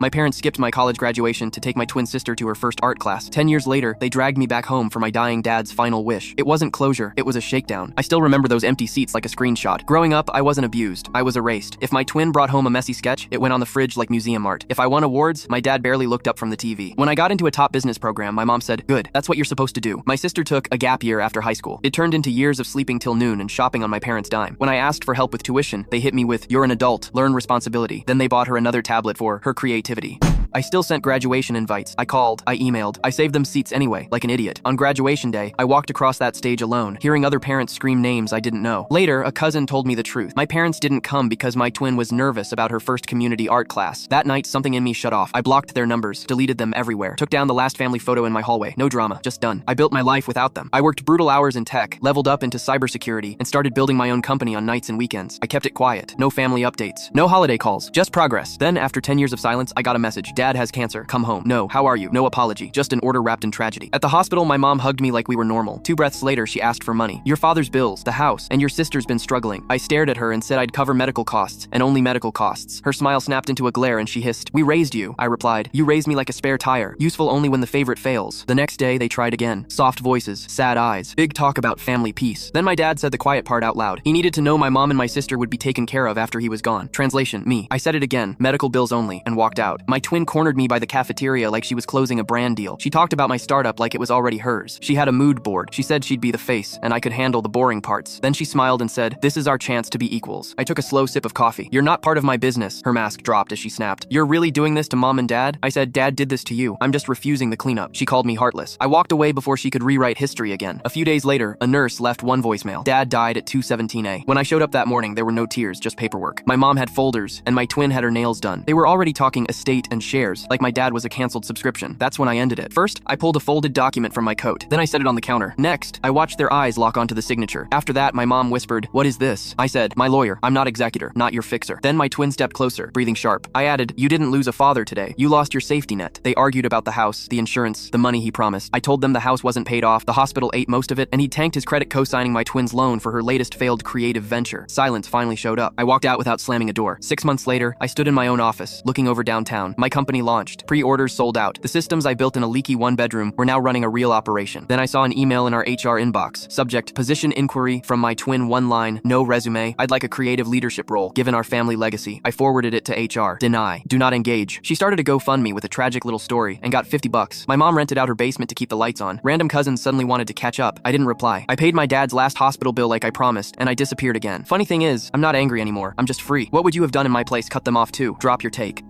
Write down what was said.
My parents skipped my college graduation to take my twin sister to her first art class. 10 years later, they dragged me back home for my dying dad's final wish. It wasn't closure, it was a shakedown. I still remember those empty seats like a screenshot. Growing up, I wasn't abused. I was erased. If my twin brought home a messy sketch, it went on the fridge like museum art. If I won awards, my dad barely looked up from the TV. When I got into a top business program, my mom said, "Good, that's what you're supposed to do." My sister took a gap year after high school. It turned into years of sleeping till noon and shopping on my parents' dime. When I asked for help with tuition, they hit me with, "You're an adult, learn responsibility." Then they bought her another tablet for her creativity. I still sent graduation invites. I called, I emailed, I saved them seats anyway, like an idiot. On graduation day, I walked across that stage alone, hearing other parents scream names I didn't know. Later, a cousin told me the truth. My parents didn't come because my twin was nervous about her first community art class. That night, something in me shut off. I blocked their numbers, deleted them everywhere, took down the last family photo in my hallway. No drama, just done. I built my life without them. I worked brutal hours in tech, leveled up into cybersecurity, and started building my own company on nights and weekends. I kept it quiet. No family updates. No holiday calls. Just progress. Then, after 10 years of silence, I got a message. "Dad has cancer. Come home." No, how are you? No apology. Just an order wrapped in tragedy. At the hospital, my mom hugged me like we were normal. 2 breaths later, she asked for money. "Your father's bills, the house, and your sister's been struggling." I stared at her and said I'd cover medical costs, and only medical costs. Her smile snapped into a glare and she hissed, "We raised you." I replied, "You raised me like a spare tire, useful only when the favorite fails." The next day, they tried again. Soft voices, sad eyes, big talk about family peace. Then my dad said the quiet part out loud. He needed to know my mom and my sister would be taken care of after he was gone. Translation, me. I said it again, medical bills only, and walked out. My twin cornered me by the cafeteria like she was closing a brand deal. She talked about my startup like it was already hers. She had a mood board. She said she'd be the face, and I could handle the boring parts. Then she smiled and said, "This is our chance to be equals." I took a slow sip of coffee. "You're not part of my business." Her mask dropped as she snapped. "You're really doing this to mom and dad?" I said, "Dad did this to you. I'm just refusing the cleanup." She called me heartless. I walked away before she could rewrite history again. A few days later, a nurse left one voicemail. Dad died at 2:17 a.m. When I showed up that morning, there were no tears, just paperwork. My mom had folders, and my twin had her nails done. They were already talking estate and shares, like my dad was a canceled subscription. That's when I ended it. First, I pulled a folded document from my coat. Then I set it on the counter. Next, I watched their eyes lock onto the signature. After that, my mom whispered, "What is this?" I said, "My lawyer. I'm not executor, not your fixer." Then my twin stepped closer, breathing sharp. I added, "You didn't lose a father today. You lost your safety net." They argued about the house, the insurance, the money he promised. I told them the house wasn't paid off, the hospital ate most of it, and he tanked his credit co-signing my twin's loan for her latest failed creative venture. Silence finally showed up. I walked out without slamming a door. 6 months later, I stood in my own office, looking over downtown. My company launched. Pre-orders sold out. The systems I built in a leaky one-bedroom were now running a real operation. Then I saw an email in our HR inbox. Subject, position inquiry from my twin, one line, no resume. I'd like a creative leadership role, given our family legacy. I forwarded it to HR. Deny. Do not engage. She started a GoFundMe with a tragic little story and got $50. My mom rented out her basement to keep the lights on. Random cousins suddenly wanted to catch up. I didn't reply. I paid my dad's last hospital bill like I promised, and I disappeared again. Funny thing is, I'm not angry anymore. I'm just free. What would you have done in my place? Cut them off too. Drop your take.